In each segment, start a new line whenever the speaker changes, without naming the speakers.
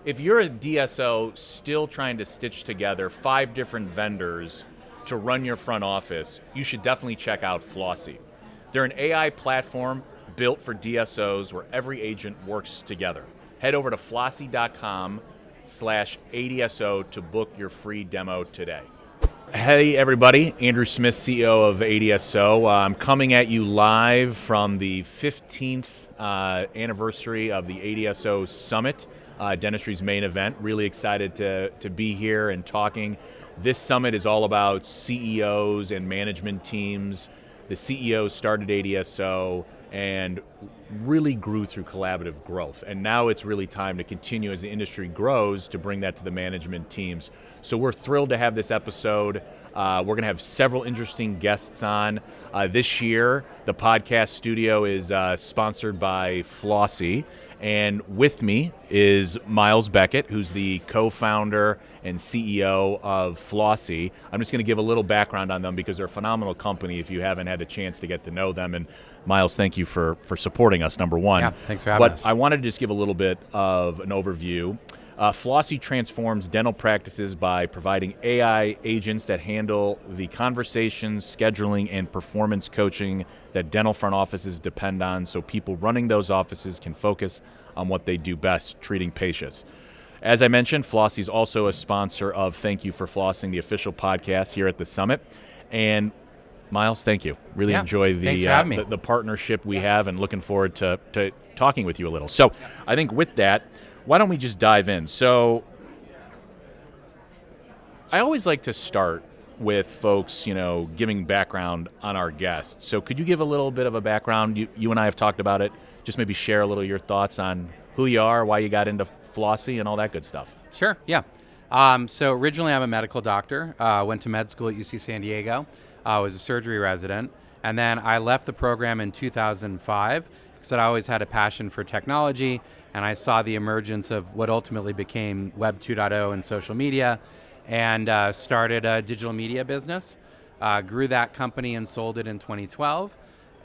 If you're a DSO still trying to stitch together 5 different vendors to run your front office, you should definitely check out Flossy. They're an AI platform built for DSOs where every agent works together. Head over to flossy.com/ADSO to book your free demo today. Hey everybody, Andrew Smith, CEO of ADSO. I'm coming at you live from the 15th anniversary of the ADSO Summit, Dentistry's main event. Really excited to be here and talking. This summit is all about CEOs and management teams. The CEOs started ADSO and really grew through collaborative growth. And now it's really time to continue as the industry grows to bring that to the management teams. So we're thrilled to have this episode. We're going to have several interesting guests on. This year, the podcast studio is sponsored by Flossy. And with me is Miles Beckett, who's the co-founder and CEO of Flossy. I'm just going to give a little background on them because they're a phenomenal company if you haven't had a chance to get to know them. And Miles, thank you for supporting us, number one.
Yeah, thanks for having us.
But I wanted to just give a little bit of an overview. Flossy transforms dental practices by providing AI agents that handle the conversations, scheduling, and performance coaching that dental front offices depend on so people running those offices can focus on what they do best, treating patients. As I mentioned, Flossy is also a sponsor of Thank You for Flossing, the official podcast here at the Summit. And Miles, thank you. Really enjoy the partnership we have and looking forward to talking with you a little. So I think with that, why don't we just dive in? So I always like to start with folks, giving background on our guests. So could you give a little bit of a background? You and I have talked about it. Just maybe share a little of your thoughts on who you are, why you got into Flossy, and all that good stuff.
Sure, yeah. So originally I'm a medical doctor. Went to med school at UC San Diego. Was a surgery resident. And then I left the program in 2005 because I always had a passion for technology. And I saw the emergence of what ultimately became Web 2.0 and social media, and started a digital media business. Grew that company and sold it in 2012,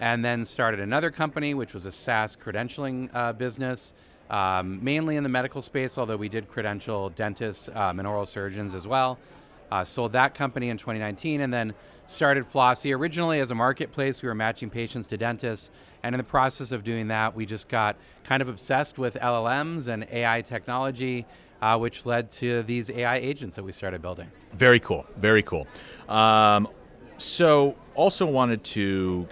and then started another company, which was a SaaS credentialing business, mainly in the medical space, although we did credential dentists and oral surgeons as well. Sold that company in 2019, and then started Flossy. Originally as a marketplace, we were matching patients to dentists. And in the process of doing that, we just got kind of obsessed with LLMs and AI technology, which led to these AI agents that we started building.
Very cool. Very cool. So also wanted to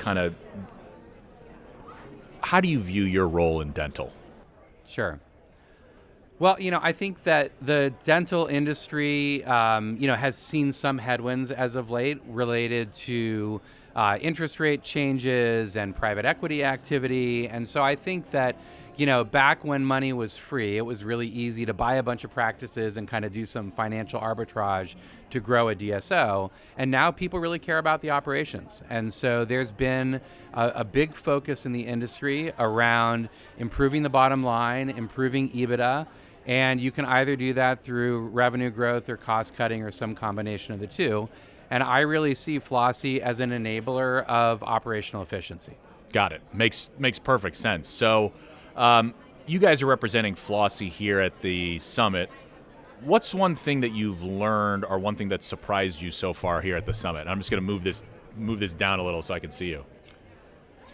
how do you view your role in dental?
Sure. Well, I think that the dental industry, has seen some headwinds as of late related to interest rate changes and private equity activity. And so I think that, back when money was free, it was really easy to buy a bunch of practices and kind of do some financial arbitrage to grow a DSO. And now people really care about the operations. And so there's been a big focus in the industry around improving the bottom line, improving EBITDA. And you can either do that through revenue growth or cost cutting or some combination of the two. And I really see Flossy as an enabler of operational efficiency.
Got it. Makes perfect sense. So you guys are representing Flossy here at the Summit. What's one thing that you've learned or one thing that surprised you so far here at the Summit? I'm just going to move this down a little so I can see you.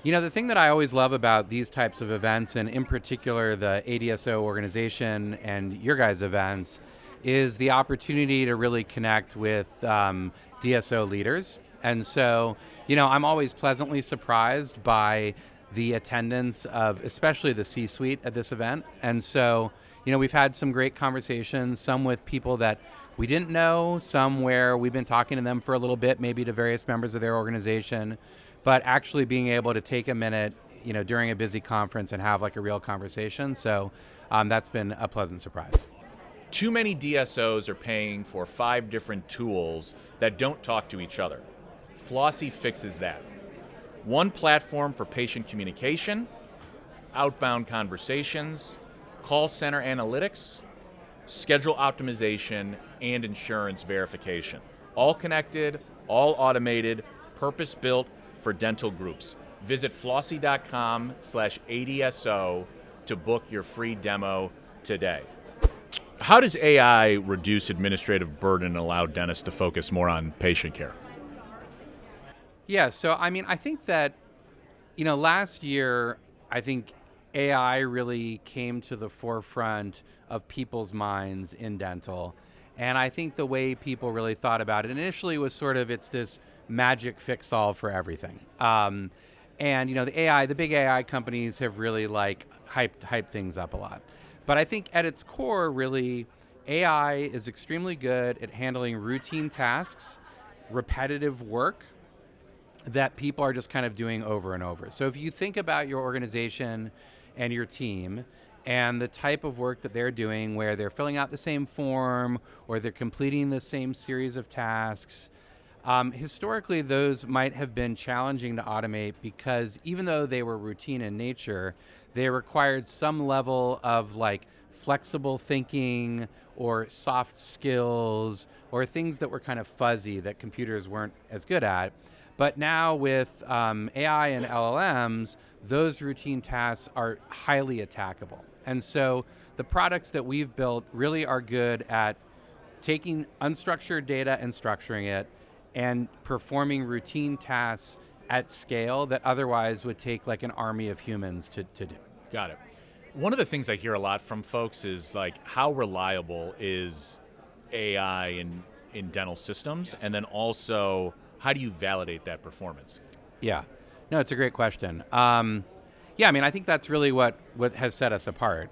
The thing that I always love about these types of events, and in particular the ADSO organization and your guys' events, is the opportunity to really connect with DSO leaders. And so, I'm always pleasantly surprised by the attendance of especially the C-suite at this event. And so, we've had some great conversations, some with people that we didn't know, some where we've been talking to them for a little bit, maybe to various members of their organization. But actually being able to take a minute, during a busy conference and have like a real conversation. So that's been a pleasant surprise.
Too many DSOs are paying for 5 different tools that don't talk to each other. Flossy fixes that. One platform for patient communication, outbound conversations, call center analytics, schedule optimization, and insurance verification. All connected, all automated, purpose-built for dental groups. Visit flossy.com/ADSO to book your free demo today. How does AI reduce administrative burden and allow dentists to focus more on patient care?
Yeah, so I mean, I think that, last year, I think AI really came to the forefront of people's minds in dental. And I think the way people really thought about it initially was sort of it's this magic fix-all for everything. And the big AI companies have really like hyped things up a lot. But I think at its core, really, AI is extremely good at handling routine tasks, repetitive work that people are just kind of doing over and over. So if you think about your organization and your team and the type of work that they're doing where they're filling out the same form or they're completing the same series of tasks, historically those might have been challenging to automate because even though they were routine in nature, they required some level of like flexible thinking or soft skills or things that were kind of fuzzy that computers weren't as good at. But now with AI and LLMs, those routine tasks are highly attackable. And so the products that we've built really are good at taking unstructured data and structuring it and performing routine tasks at scale that otherwise would take like an army of humans to do.
Got it. One of the things I hear a lot from folks is like, how reliable is AI in dental systems? And then also, how do you validate that performance?
Yeah, no, it's a great question. I mean, I think that's really what has set us apart.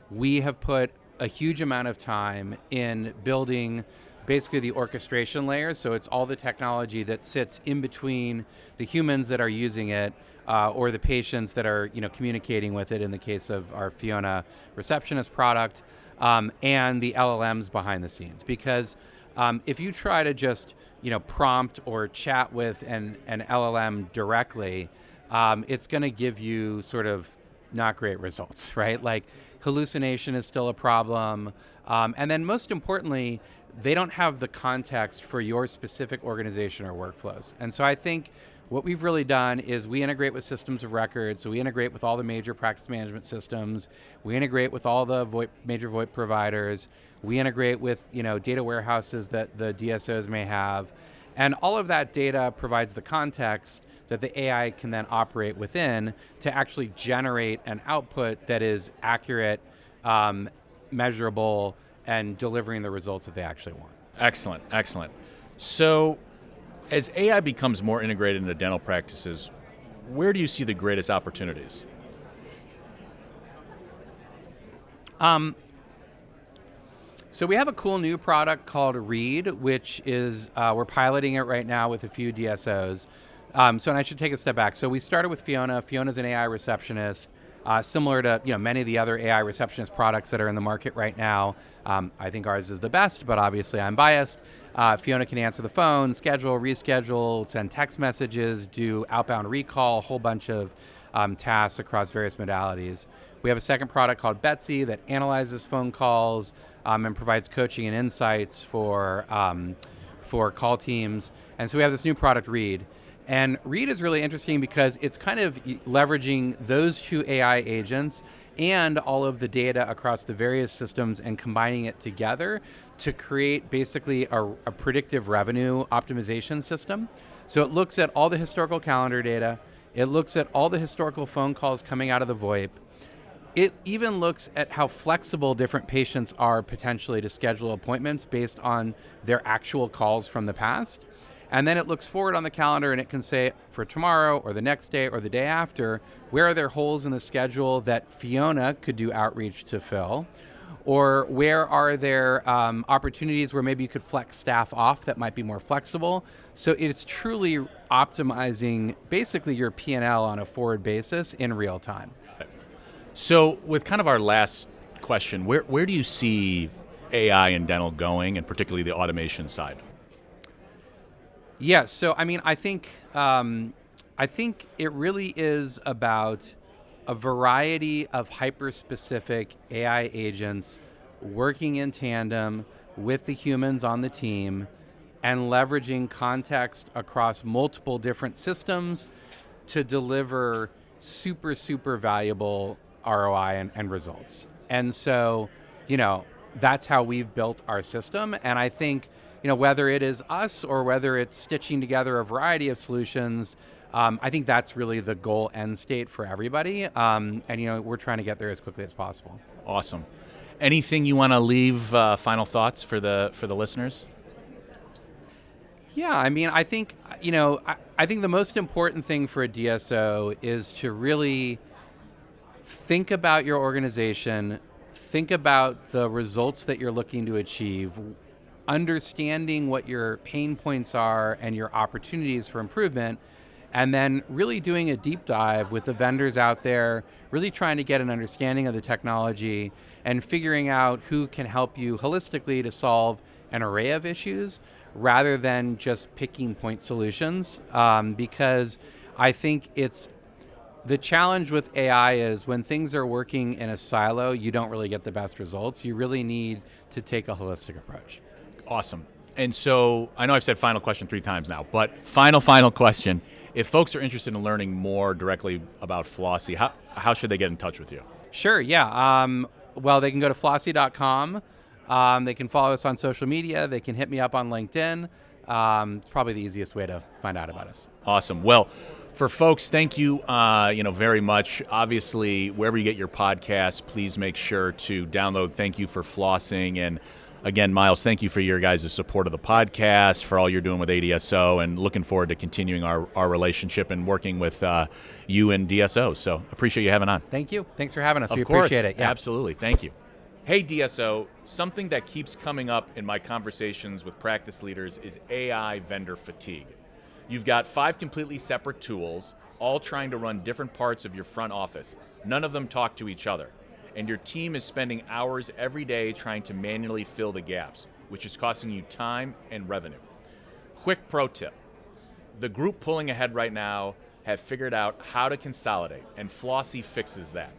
We have put a huge amount of time in building basically the orchestration layer. So it's all the technology that sits in between the humans that are using it or the patients that are communicating with it in the case of our Fiona receptionist product and the LLMs behind the scenes. Because if you try to just prompt or chat with an LLM directly, it's going to give you sort of not great results, right? Like hallucination is still a problem. And then most importantly, they don't have the context for your specific organization or workflows. And so I think what we've really done is we integrate with systems of record. So we integrate with all the major practice management systems. We integrate with all the major VoIP providers. We integrate with data warehouses that the DSOs may have. And all of that data provides the context that the AI can then operate within to actually generate an output that is accurate, measurable, and delivering the results that they actually want.
Excellent, excellent. So as AI becomes more integrated into dental practices, where do you see the greatest opportunities?
So we have a cool new product called Read, which is, we're piloting it right now with a few DSOs. And I should take a step back. So we started with Fiona. Fiona's an AI receptionist, similar to many of the other AI receptionist products that are in the market right now. I think ours is the best, but obviously I'm biased. Fiona can answer the phone, schedule, reschedule, send text messages, do outbound recall, a whole bunch of tasks across various modalities. We have a second product called Betsy that analyzes phone calls and provides coaching and insights for call teams. And so we have this new product, Read. And Read is really interesting because it's kind of leveraging those two AI agents and all of the data across the various systems and combining it together to create basically a predictive revenue optimization system. So it looks at all the historical calendar data. It looks at all the historical phone calls coming out of the VoIP. It even looks at how flexible different patients are potentially to schedule appointments based on their actual calls from the past. And then it looks forward on the calendar and it can say for tomorrow or the next day or the day after, where are there holes in the schedule that Fiona could do outreach to fill? Or where are there opportunities where maybe you could flex staff off that might be more flexible? So it's truly optimizing basically your P&L on a forward basis in real time.
So with kind of our last question, where do you see AI in dental going, and particularly the automation side?
Yeah, so I mean, I think it really is about a variety of hyper-specific AI agents working in tandem with the humans on the team and leveraging context across multiple different systems to deliver super, super valuable ROI and results. And so, that's how we've built our system. And I think, whether it is us or whether it's stitching together a variety of solutions, I think that's really the goal end state for everybody. And, we're trying to get there as quickly as possible.
Awesome. Anything you want to leave, final thoughts for the listeners?
Yeah, I mean, I think, I think the most important thing for a DSO is to really think about your organization, think about the results that you're looking to achieve, understanding what your pain points are and your opportunities for improvement, and then really doing a deep dive with the vendors out there, really trying to get an understanding of the technology and figuring out who can help you holistically to solve an array of issues rather than just picking point solutions. Because I think the challenge with AI is when things are working in a silo, you don't really get the best results. You really need to take a holistic approach.
Awesome. And so I know I've said final question 3 times now, but final question. If folks are interested in learning more directly about Flossy, how should they get in touch with you?
Sure, yeah. Well, they can go to flossy.com. They can follow us on social media. They can hit me up on LinkedIn. It's probably the easiest way to find out about us.
Awesome. Well, for folks, thank you, very much. Obviously, wherever you get your podcasts, please make sure to download Thank You for Flossing. And again, Miles, thank you for your guys' support of the podcast, for all you're doing with ADSO, and looking forward to continuing our relationship and working with you and DSO. So appreciate you having on.
Thank you. Thanks for having us.
Of
we
course.
Appreciate it. Yeah.
Absolutely. Thank you. Hey, DSO, something that keeps coming up in my conversations with practice leaders is AI vendor fatigue. You've got 5 completely separate tools, all trying to run different parts of your front office. None of them talk to each other. And your team is spending hours every day trying to manually fill the gaps, which is costing you time and revenue. Quick pro tip. The group pulling ahead right now have figured out how to consolidate, and Flossy fixes that.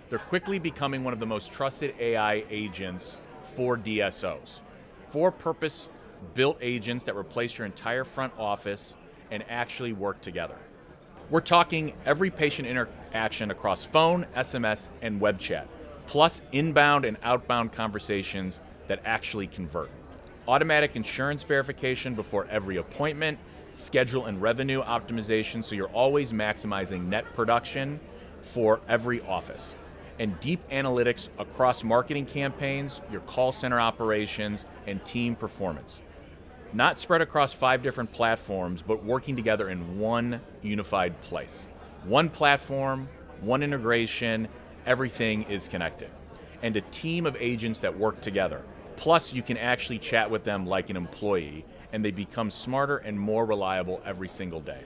They're quickly becoming one of the most trusted AI agents for DSOs. For-purpose built agents that replace your entire front office and actually work together. We're talking every patient interaction across phone, SMS, and web chat, plus inbound and outbound conversations that actually convert. Automatic insurance verification before every appointment, schedule and revenue optimization so you're always maximizing net production for every office. And deep analytics across marketing campaigns, your call center operations, and team performance. Not spread across 5 different platforms, but working together in one unified place. One platform, one integration, everything is connected. And a team of agents that work together. Plus, you can actually chat with them like an employee, and they become smarter and more reliable every single day.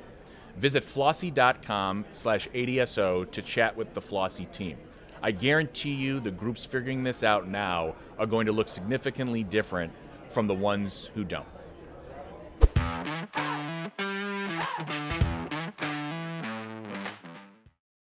Visit flossy.com/ADSO to chat with the Flossy team. I guarantee you the groups figuring this out now are going to look significantly different from the ones who don't.